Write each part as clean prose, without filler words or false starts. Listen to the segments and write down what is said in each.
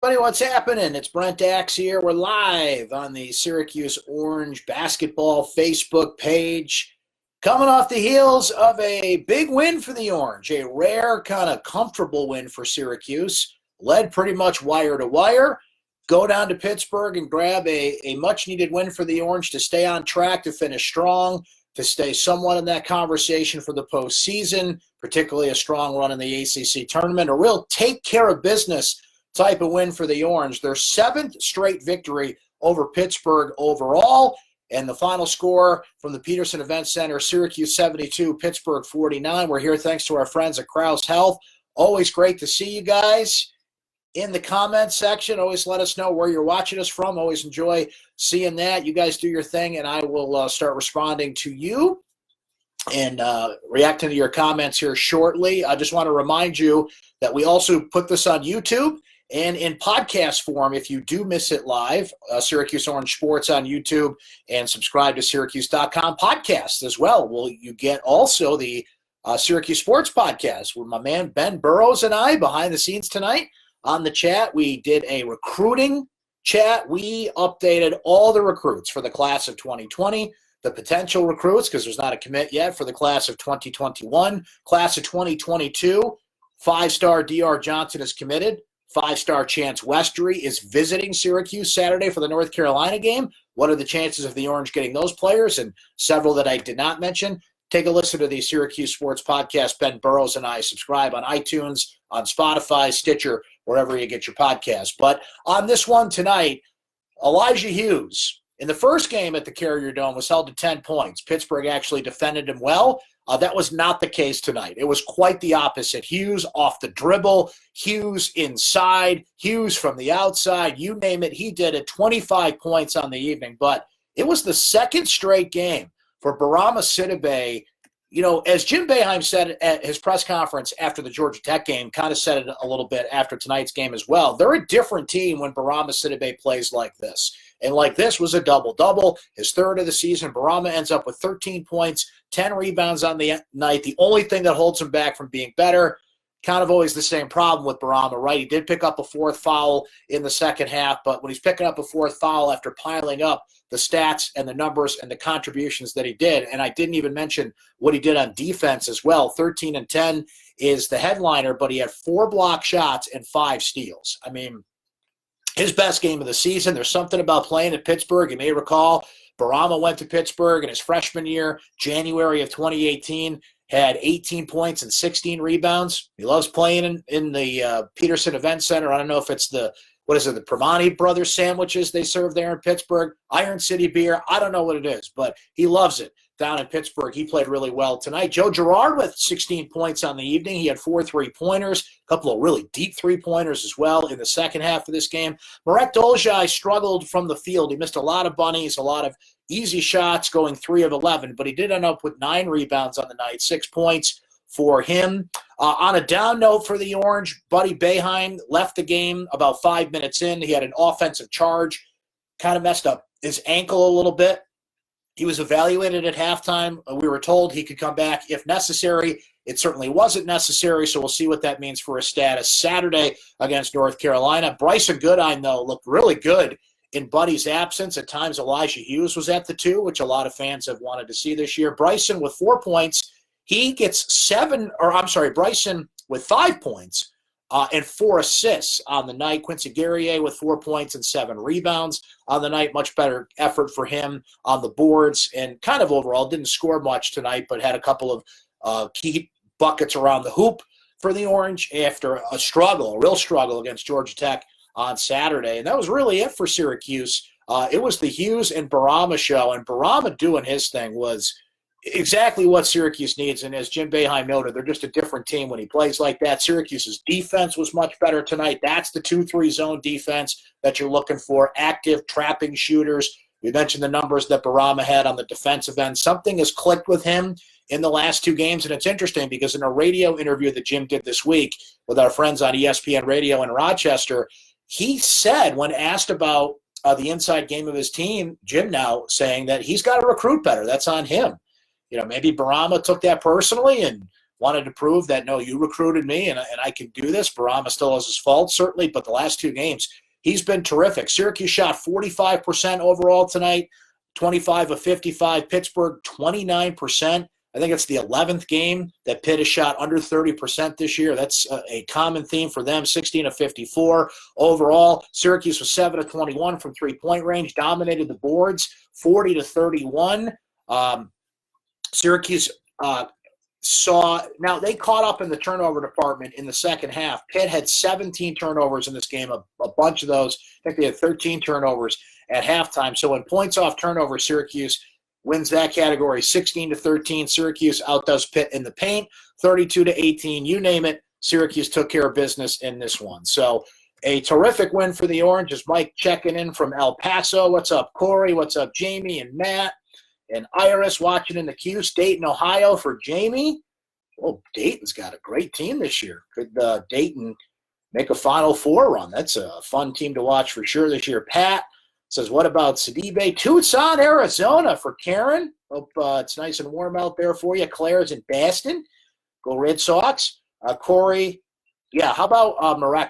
Buddy, what's happening? It's Brent Axe here. We're live on the Syracuse Orange basketball Facebook page. Coming off the heels of a big win for the Orange, a rare kind of comfortable win for Syracuse, led pretty much wire to wire. Go down to Pittsburgh and grab a much-needed win for the Orange to stay on track, to finish strong, to stay somewhat in that conversation for the postseason, particularly a strong run in the ACC tournament, a real take care of business type of win for the Orange. Their seventh straight victory over Pittsburgh overall. And the final score from the Peterson Event Center, Syracuse 72, Pittsburgh 49. We're here thanks to our friends at Krause Health. Always great to see you guys in the comments section. Always let us know where you're watching us from. Always enjoy seeing that. You guys do your thing, and I will start responding to you and reacting to your comments here shortly. I just want to remind you that we also put this on YouTube and in podcast form. If you do miss it live, Syracuse Orange Sports on YouTube, and subscribe to syracuse.com podcast as well. Well, you get also the Syracuse Sports Podcast with my man Ben Burrows and I behind the scenes tonight on the chat. We did a recruiting chat. We updated all the recruits for the class of 2020, the potential recruits, because there's not a commit yet, for the class of 2021, class of 2022. Five-star DR Johnson is committed. Five-star Chance Westry is visiting Syracuse Saturday for the North Carolina game. What are the chances of the Orange getting those players? And several that I did not mention. Take a listen to the Syracuse Sports Podcast. Ben Burrows and I subscribe on iTunes, on Spotify, Stitcher, wherever you get your podcasts. But on this one tonight, Elijah Hughes, in the first game at the Carrier Dome, was held to 10 points. Pittsburgh actually defended him well. That was not the case tonight. It was quite the opposite. Hughes off the dribble, Hughes inside, Hughes from the outside, you name it, he did it. 25 points on the evening. But it was the second straight game for Barama Sidibe. You know, as Jim Boeheim said at his press conference after the Georgia Tech game, kind of said it a little bit after tonight's game as well, they're a different team when Barama Sidibe plays like this. And like this was a double-double, his third of the season. Barama ends up with 13 points, 10 rebounds on the night. The only thing that holds him back from being better, kind of always the same problem with Barama, right? He did pick up a fourth foul in the second half, but when he's picking up a fourth foul after piling up the stats and the numbers and the contributions that he did, and I didn't even mention what he did on defense as well. 13 and 10 is the headliner, but he had 4 block shots and 5 steals. I mean, his best game of the season. There's something about playing at Pittsburgh. You may recall Barama went to Pittsburgh in his freshman year, January of 2018, had 18 points and 16 rebounds. He loves playing in the Peterson Event Center. I don't know if it's the Primanti Brothers sandwiches they serve there in Pittsburgh, Iron City beer. I don't know what it is, but he loves it down in Pittsburgh. He played really well tonight. Joe Girard with 16 points on the evening. He had 4 3-pointers, a couple of really deep 3-pointers as well in the second half of this game. Marek Dolezaj struggled from the field. He missed a lot of bunnies, a lot of easy shots, going 3 of 11, but he did end up with 9 rebounds on the night, 6 points for him. On a down note for the Orange, Buddy Boeheim left the game about 5 minutes in. He had an offensive charge, kind of messed up his ankle a little bit. He was evaluated at halftime. We were told he could come back if necessary. It certainly wasn't necessary, so we'll see what that means for his status Saturday against North Carolina. Bryson Goodine, though, looked really good in Buddy's absence. At times, Elijah Hughes was at the 2, which a lot of fans have wanted to see this year. Bryson with 4 points. He gets Bryson with 5 points and 4 assists on the night. Quincy Guerrier with 4 points and 7 rebounds on the night. Much better effort for him on the boards, and kind of overall didn't score much tonight, but had a couple of key buckets around the hoop for the Orange after a real struggle against Georgia Tech on Saturday. And that was really it for Syracuse. It was the Hughes and Barama show, and Barama doing his thing was exactly what Syracuse needs. And as Jim Boeheim noted, they're just a different team when he plays like that. Syracuse's defense was much better tonight. That's the 2-3 zone defense that you're looking for. Active, trapping shooters. We mentioned the numbers that Barama had on the defensive end. Something has clicked with him in the last 2 games, and it's interesting because in a radio interview that Jim did this week with our friends on ESPN Radio in Rochester, he said, when asked about the inside game of his team, Jim now saying that he's got to recruit better. That's on him. You know, maybe Barama took that personally and wanted to prove that, no, you recruited me and I can do this. Barama still has his faults, certainly, but the last 2 games, he's been terrific. Syracuse shot 45% overall tonight, 25 of 55. Pittsburgh, 29%. I think it's the 11th game that Pitt has shot under 30% this year. That's a common theme for them, 16 of 54. Overall, Syracuse was 7 of 21 from three-point range, dominated the boards, 40 to 31. Syracuse now they caught up in the turnover department in the second half. Pitt had 17 turnovers in this game, a bunch of those. I think they had 13 turnovers at halftime. So in points off turnover, Syracuse wins that category 16 to 13. Syracuse outdoes Pitt in the paint, 32 to 18. You name it, Syracuse took care of business in this one. So a terrific win for the Orange. Is Mike checking in from El Paso. What's up, Corey? What's up, Jamie and Matt? And Iris watching in the queue. Dayton, Ohio for Jamie. Oh, Dayton's got a great team this year. Could Dayton make a Final Four run? That's a fun team to watch for sure this year. Pat says, what about Sidibe? Tucson, Arizona for Karen. Hope it's nice and warm out there for you. Claire's in Baston. Go Red Sox. Corey, yeah, how about Marek?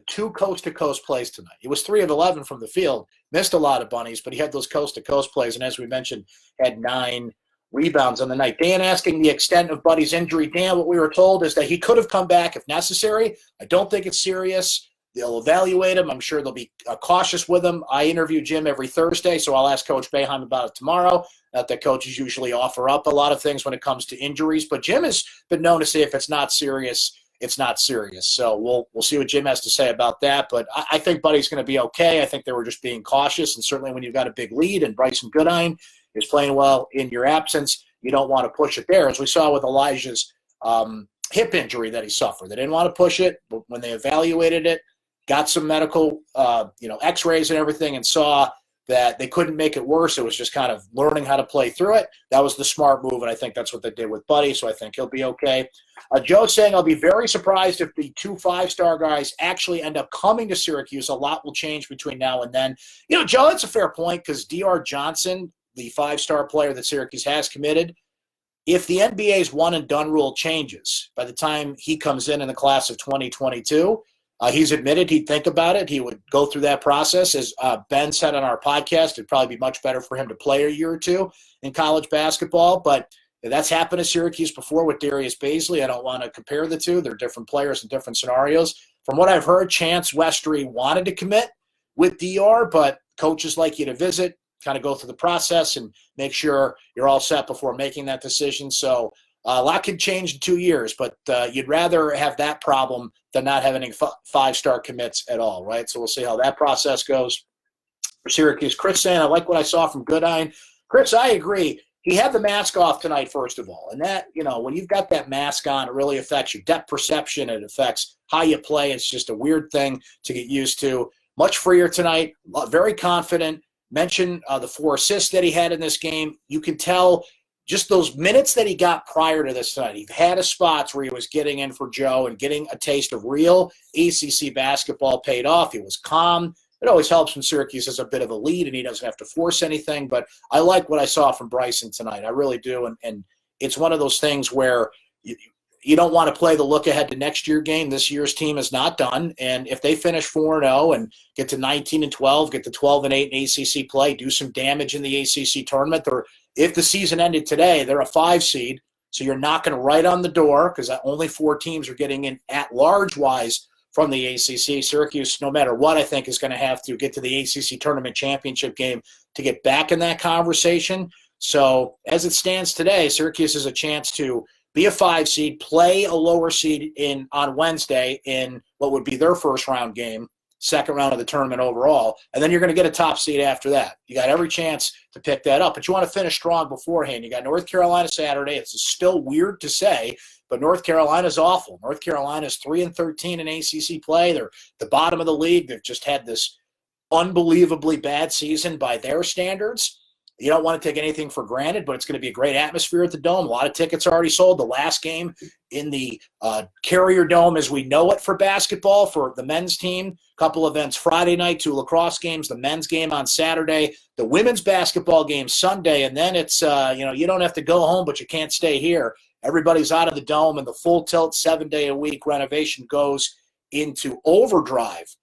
2 coast-to-coast plays tonight. He was 3 of 11 from the field. Missed a lot of bunnies, but he had those coast-to-coast plays, and as we mentioned, had 9 rebounds on the night. Dan asking the extent of Buddy's injury. Dan, what we were told is that he could have come back if necessary. I don't think it's serious. They'll evaluate him. I'm sure they'll be cautious with him. I interview Jim every Thursday, so I'll ask Coach Boeheim about it tomorrow. Not that coaches usually offer up a lot of things when it comes to injuries, but Jim has been known to say if it's not serious, it's not serious. So we'll see what Jim has to say about that. But I think Buddy's going to be okay. I think they were just being cautious, and certainly when you've got a big lead and Bryson Goodine is playing well in your absence, you don't want to push it there. As we saw with Elijah's hip injury that he suffered. They didn't want to push it, but when they evaluated it, got some medical x-rays and everything, and saw that they couldn't make it worse. It was just kind of learning how to play through it. That was the smart move, and I think that's what they did with Buddy, so I think he'll be okay. Joe saying, I'll be very surprised if the 2 5-star guys actually end up coming to Syracuse. A lot will change between now and then. Joe, that's a fair point because D.R. Johnson, the 5-star player that Syracuse has committed, if the NBA's one-and-done rule changes by the time he comes in the class of 2022, he's admitted he'd think about it. He would go through that process. As Ben said on our podcast, it'd probably be much better for him to play a year or 2 in college basketball. But that's happened to Syracuse before with Darius Baisley. I don't want to compare the two. They're different players in different scenarios. From what I've heard, Chance Westry wanted to commit with DR, but coaches like you to visit, kind of go through the process and make sure you're all set before making that decision. So a lot could change in 2 years, but you'd rather have that problem than not have any 5-star commits at all, right? So we'll see how that process goes for Syracuse. Chris saying, I like what I saw from Goodine. Chris, I agree. He had the mask off tonight, first of all. And that, when you've got that mask on, it really affects your depth perception. It affects how you play. It's just a weird thing to get used to. Much freer tonight, very confident. Mention the 4 assists that he had in this game. You can tell just those minutes that he got prior to this tonight. He had his spots where he was getting in for Joe and getting a taste of real ACC basketball paid off. He was calm. It always helps when Syracuse has a bit of a lead and he doesn't have to force anything. But I like what I saw from Bryson tonight. I really do. And it's one of those things where you don't want to play the look ahead to next year game. This year's team is not done. And if they finish 4-0 and get to 19-12, get to 12-8 in ACC play, do some damage in the ACC tournament, if the season ended today, they're a 5 seed. So you're knocking right on the door because only 4 teams are getting in at large wise from the ACC. Syracuse, no matter what, I think is going to have to get to the ACC tournament championship game to get back in that conversation. So as it stands today, Syracuse has a chance to be a 5 seed, play a lower seed on Wednesday in what would be their first round game, second round of the tournament overall, and then you're going to get a top seed after that. You got every chance to pick that up, but you want to finish strong beforehand. You got North Carolina Saturday. It's still weird to say, but North Carolina's awful. North Carolina's 3-13 in ACC play. They're the bottom of the league. They've just had this unbelievably bad season by their standards. You don't want to take anything for granted, but it's going to be a great atmosphere at the Dome. A lot of tickets are already sold. The last game in the Carrier Dome as we know it for basketball for the men's team. A couple events Friday night, 2 lacrosse games, the men's game on Saturday, the women's basketball game Sunday, and then it's, you don't have to go home, but you can't stay here. everybody's out of the dome, and the full tilt 7-day-a-week renovation goes into overdrive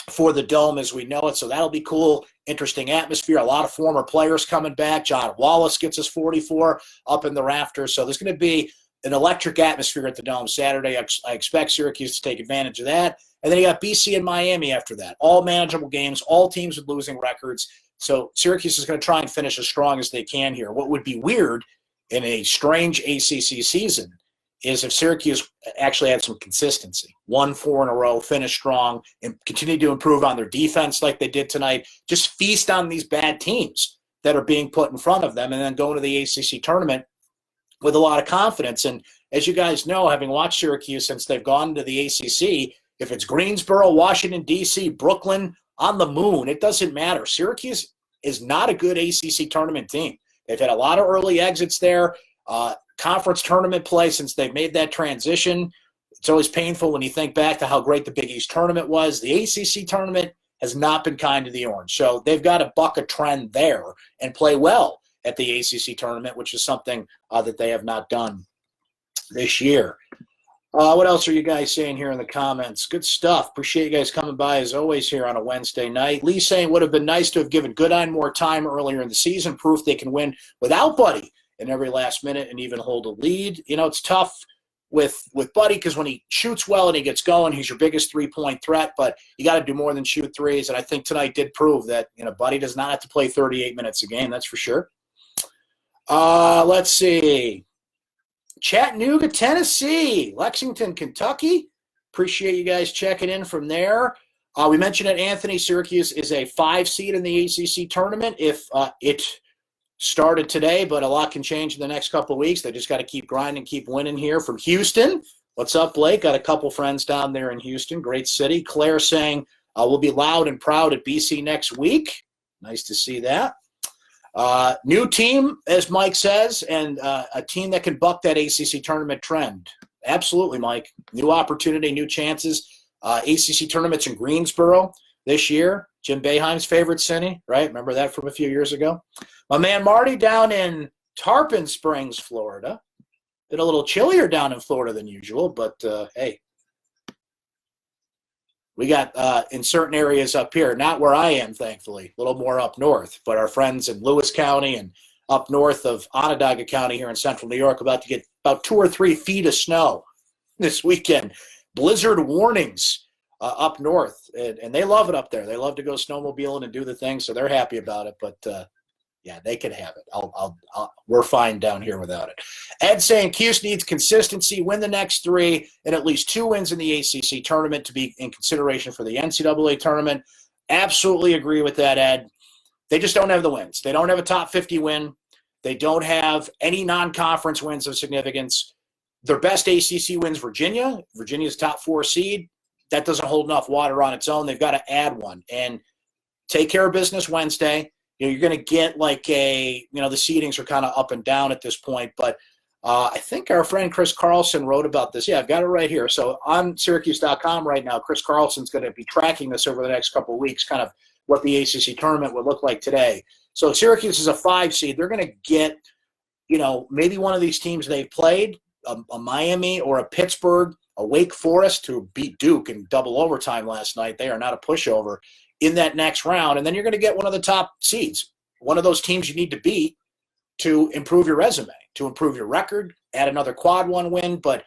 for the dome as we know it. So that'll be cool, interesting atmosphere. A lot of former players coming back. John Wallace gets his 44 up in the rafters. So there's going to be an electric atmosphere at the dome Saturday. I expect Syracuse to take advantage of that. And then you got BC and Miami after that. All manageable games, all teams with losing records. So Syracuse is going to try and finish as strong as they can here. What would be weird in a strange ACC season is if Syracuse actually had some consistency, won 4 in a row, finished strong, and continue to improve on their defense like they did tonight, just feast on these bad teams that are being put in front of them, and then go into the ACC tournament with a lot of confidence. And as you guys know, having watched Syracuse since they've gone to the ACC, if it's Greensboro, Washington, D.C., Brooklyn, on the moon, it doesn't matter. Syracuse is not a good ACC tournament team. They've had a lot of early exits there. Conference tournament play since they've made that transition. It's always painful when you think back to how great the Big East tournament was. The ACC tournament has not been kind to the Orange. So they've got to buck a trend there and play well at the ACC tournament, which is something that they have not done this year. What else are you guys saying here in the comments? Good stuff. Appreciate you guys coming by as always here on a Wednesday night. Lee saying would have been nice to have given Goodine more time earlier in the season. Proof they can win without Buddy in every last minute and even hold a lead. You know, it's tough with Buddy because when he shoots well and he gets going, he's your biggest three-point threat, but you got to do more than shoot threes. And I think tonight did prove that, you know, Buddy does not have to play 38 minutes a game. That's for sure. Let's see. Chattanooga, Tennessee, Lexington, Kentucky. Appreciate you guys checking in from there. We mentioned that Anthony, Syracuse is a 5 seed in the ACC tournament if it started today, but a lot can change in the next couple of weeks. They just got to keep grinding, keep winning here. From Houston, what's up, Blake? Got a couple friends down there in Houston. Great city. Claire saying we'll be loud and proud at BC next week. Nice to see that. New team, as Mike says, and a team that can buck that ACC tournament trend. Absolutely, Mike. New opportunity, new chances. ACC tournaments in Greensboro this year. Jim Boeheim's favorite city, right? Remember that from a few years ago? My man Marty down in Tarpon Springs, Florida. Been a little chillier down in Florida than usual, but hey. We got in certain areas up here, not where I am, thankfully, a little more up north, but our friends in Lewis County and up north of Onondaga County here in central New York about to get about 2 or 3 feet of snow this weekend. Blizzard warnings up north, and they love it up there. They love to go snowmobiling and do the thing, so they're happy about it, but yeah, they can have it. We're fine down here without it. Ed saying Cuse needs consistency, win the next 3, and at least 2 wins in the ACC tournament to be in consideration for the NCAA tournament. Absolutely agree with that, Ed. They just don't have the wins. They don't have a top 50 win. They don't have any non-conference wins of significance. Their best ACC wins Virginia. Virginia's top 4 seed. That doesn't hold enough water on its own. They've got to add one. And take care of business Wednesday. You know, you're going to get like the seedings are kind of up and down at this point. But I think our friend Chris Carlson wrote about this. Yeah, I've got it right here. So on syracuse.com right now, Chris Carlson's going to be tracking this over the next couple of weeks, kind of what the ACC tournament would look like today. So Syracuse is a 5 seed. They're going to get, maybe one of these teams they've played, a Miami or a Pittsburgh, a Wake Forest, who beat Duke in double overtime last night. They are not a pushover in that next round. And then you're going to get one of the top seeds, one of those teams you need to beat to improve your resume, to improve your record, add another quad 1 win, but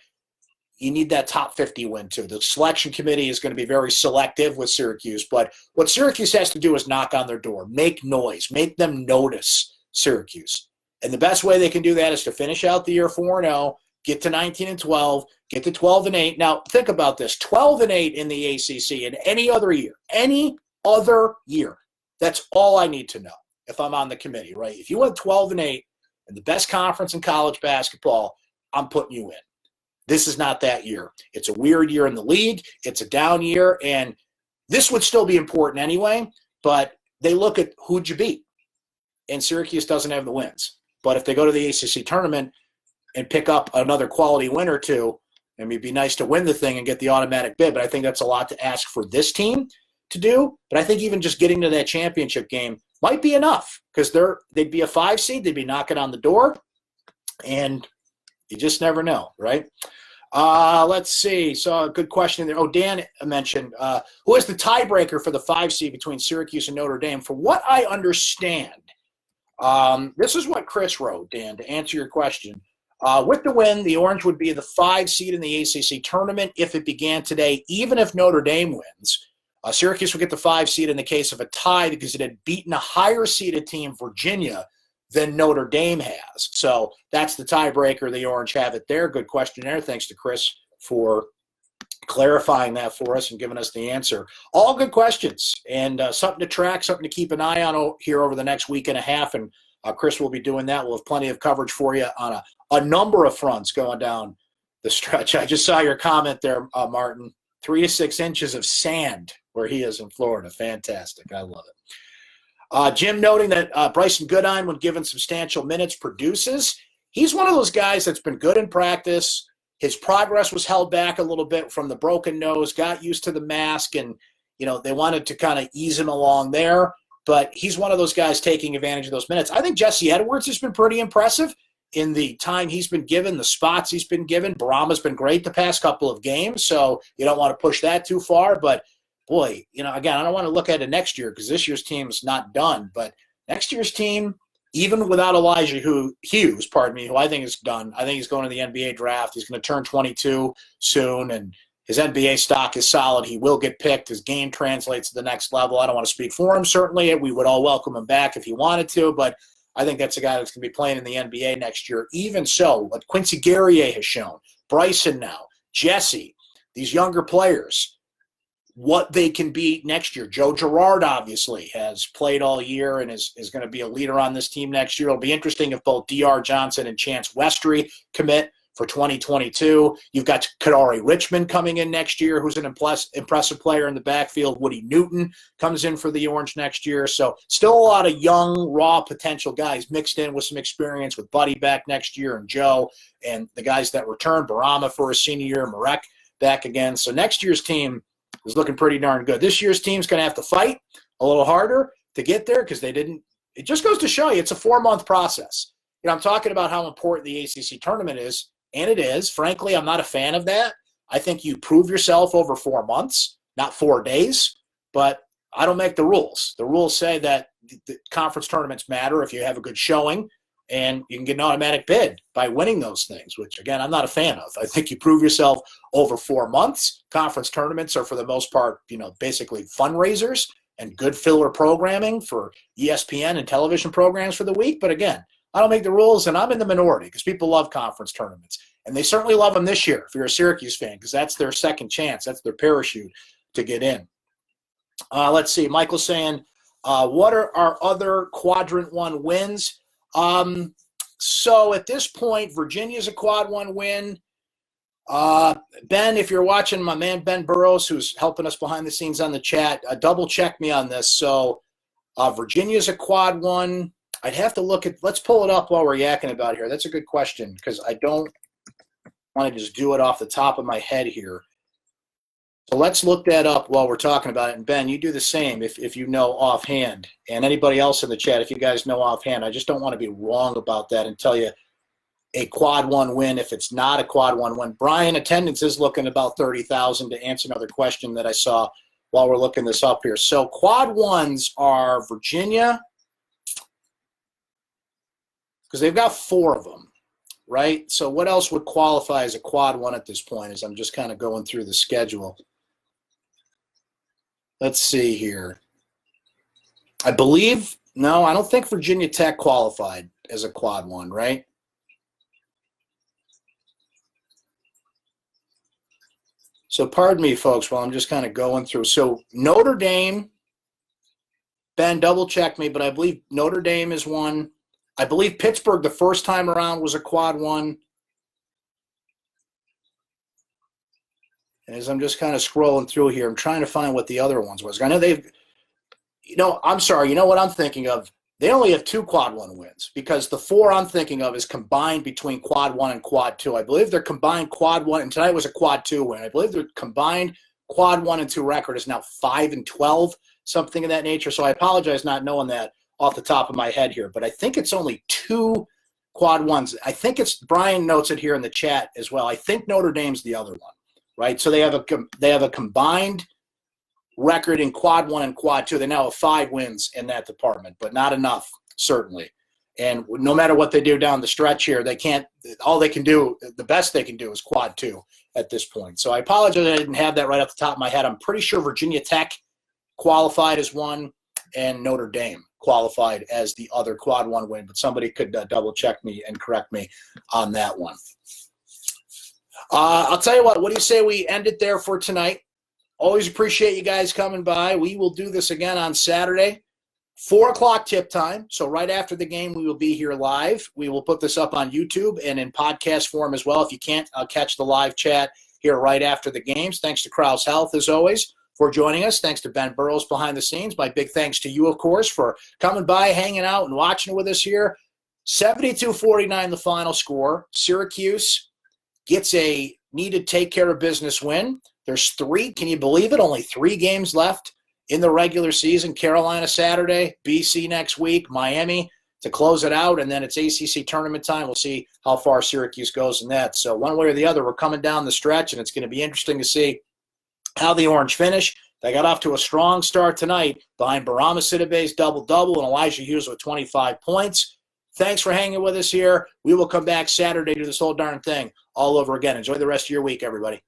you need that top 50 win too. The selection committee is going to be very selective with Syracuse, but what Syracuse has to do is knock on their door, make noise, make them notice Syracuse. And the best way they can do that is to finish out the year 4-0, get to 19-12, get to 12-8. Now, think about this, 12-8 in the ACC in any other year. That's all I need to know if I'm on the committee, right? If you went 12-8 in the best conference in college basketball, I'm putting you in. This is not that year. It's a weird year in the league. It's a down year, and this would still be important anyway, but they look at who'd you beat, and Syracuse doesn't have the wins. But if they go to the ACC tournament and pick up another quality win or two, I mean, it'd be nice to win the thing and get the automatic bid, but I think that's a lot to ask for this team to do. But I think even just getting to that championship game might be enough because they'd be a 5 seed. They'd be knocking on the door. And, You just never know, right? Let's see. So a good question there. Oh, Dan mentioned, who is the tiebreaker for the 5 seed between Syracuse and Notre Dame? From what I understand, this is what Chris wrote, Dan, to answer your question. With the win, the Orange would be the 5 seed in the ACC tournament if it began today, even if Notre Dame wins. Syracuse would get the 5 seed in the case of a tie because it had beaten a higher seeded team, Virginia, than Notre Dame has. So that's the tiebreaker. The Orange have it there. Good question there. Thanks to Chris for clarifying that for us and giving us the answer. All good questions and something to track, something to keep an eye on here over the next week and a half. And Chris will be doing that. We'll have plenty of coverage for you on a number of fronts going down the stretch. I just saw your comment there, Martin. 3 to 6 inches of sand where he is in Florida. Fantastic. I love it. Jim noting that Bryson Goodine, when given substantial minutes, produces. He's one of those guys that's been good in practice. His progress was held back a little bit from the broken nose, got used to the mask, and they wanted to kind of ease him along there. But he's one of those guys taking advantage of those minutes. I think Jesse Edwards has been pretty impressive in the time he's been given, the spots he's been given. Barama's been great the past couple of games, so you don't want to push that too far. But boy, again, I don't want to look at it next year because this year's team's not done. But next year's team, even without Elijah Hughes, who I think is done. I think he's going to the NBA draft. He's going to turn 22 soon, and his NBA stock is solid. He will get picked. His game translates to the next level. I don't want to speak for him, certainly. We would all welcome him back if he wanted to, but I think that's a guy that's going to be playing in the NBA next year. Even so, what Quincy Guerrier has shown, Bryson now, Jesse, these younger players, what they can be next year. Joe Girard, obviously, has played all year and is going to be a leader on this team next year. It'll be interesting if both D.R. Johnson and Chance Westry commit for 2022. You've got Kadari Richmond coming in next year, who's an impressive player in the backfield. Woody Newton comes in for the Orange next year. So still a lot of young, raw potential guys mixed in with some experience with Buddy back next year and Joe and the guys that return, Barama for his senior year, Marek back again. So next year's team is looking pretty darn good. This year's team's going to have to fight a little harder to get there because they didn't – it just goes to show you it's a 4-month process. I'm talking about how important the ACC tournament is, and it is. Frankly, I'm not a fan of that. I think you prove yourself over 4 months, not 4 days, but I don't make the rules. The rules say that the conference tournaments matter if you have a good showing, and you can get an automatic bid by winning those things, which, again, I'm not a fan of. I think you prove yourself over 4 months. Conference tournaments are, for the most part, basically fundraisers and good filler programming for ESPN and television programs for the week. But, again, I don't make the rules, and I'm in the minority because people love conference tournaments. And they certainly love them this year if you're a Syracuse fan because that's their second chance. That's their parachute to get in. Let's see. Michael's saying, what are our other Quadrant 1 wins? So at this point, Virginia's a Quad 1 win. Ben, if you're watching, my man Ben Burrows, who's helping us behind the scenes on the chat, double check me on this. So Virginia's a Quad 1. I'd have to look at – let's pull it up while we're yakking about here. That's a good question because I don't want to just do it off the top of my head here. So let's look that up while we're talking about it. And, Ben, you do the same if you know offhand. And anybody else in the chat, if you guys know offhand, I just don't want to be wrong about that and tell you a Quad 1 win if it's not a Quad 1 win. Brian, attendance is looking about 30,000 to answer another question that I saw while we're looking this up here. So Quad 1s are Virginia – because they've got 4 of them, right? So what else would qualify as a Quad 1 at this point as I'm just kind of going through the schedule. Let's see here. I don't think Virginia Tech qualified as a Quad 1, right? So pardon me, folks, while I'm just kind of going through. So Notre Dame, Ben, double check me, but I believe Notre Dame is one. I believe Pittsburgh the first time around was a Quad 1. And as I'm just kind of scrolling through here, I'm trying to find what the other ones was. I know I'm sorry, you know what I'm thinking of? They only have 2 Quad 1 wins because the 4 I'm thinking of is combined between Quad 1 and Quad 2. I believe their combined Quad 1, and tonight was a Quad 2 win. I believe their combined Quad 1 and 2 record is now 5-12, something of that nature. So I apologize not knowing that off the top of my head here, but I think it's only 2 quad ones. I think it's Brian notes it here in the chat as well. I think Notre Dame's the other one, right? So they have a combined record in quad one and quad two. They now have 5 wins in that department, but not enough, certainly. And no matter what they do down the stretch here, they can't. All they can do, the best they can do, is quad two at this point. So I apologize I didn't have that right off the top of my head. I'm pretty sure Virginia Tech qualified as one, and Notre Dame qualified as the other quad one win. But somebody could double check me and correct me on that one. I'll tell you what. What do you say we end it there for tonight? Always appreciate you guys coming by. We will do this again on Saturday. 4 o'clock tip time. So right after the game, we will be here live. We will put this up on YouTube and in podcast form as well. If you can't, I'll catch the live chat here right after the games. Thanks to Krause Health, as always, for joining us. Thanks to Ben Burrows behind the scenes. My big thanks to you, of course, for coming by, hanging out, and watching with us here. 72-49 the final score. Syracuse gets a needed take care of business win. There's 3, can you believe it? Only 3 games left in the regular season. Carolina Saturday, BC next week, Miami to close it out, and then it's ACC tournament time. We'll see how far Syracuse goes in that. So one way or the other, we're coming down the stretch, and it's going to be interesting to see how the Orange finish. They got off to a strong start tonight behind Barama Sidibe's double-double and Elijah Hughes with 25 points. Thanks for hanging with us here. We will come back Saturday to do this whole darn thing all over again. Enjoy the rest of your week, everybody.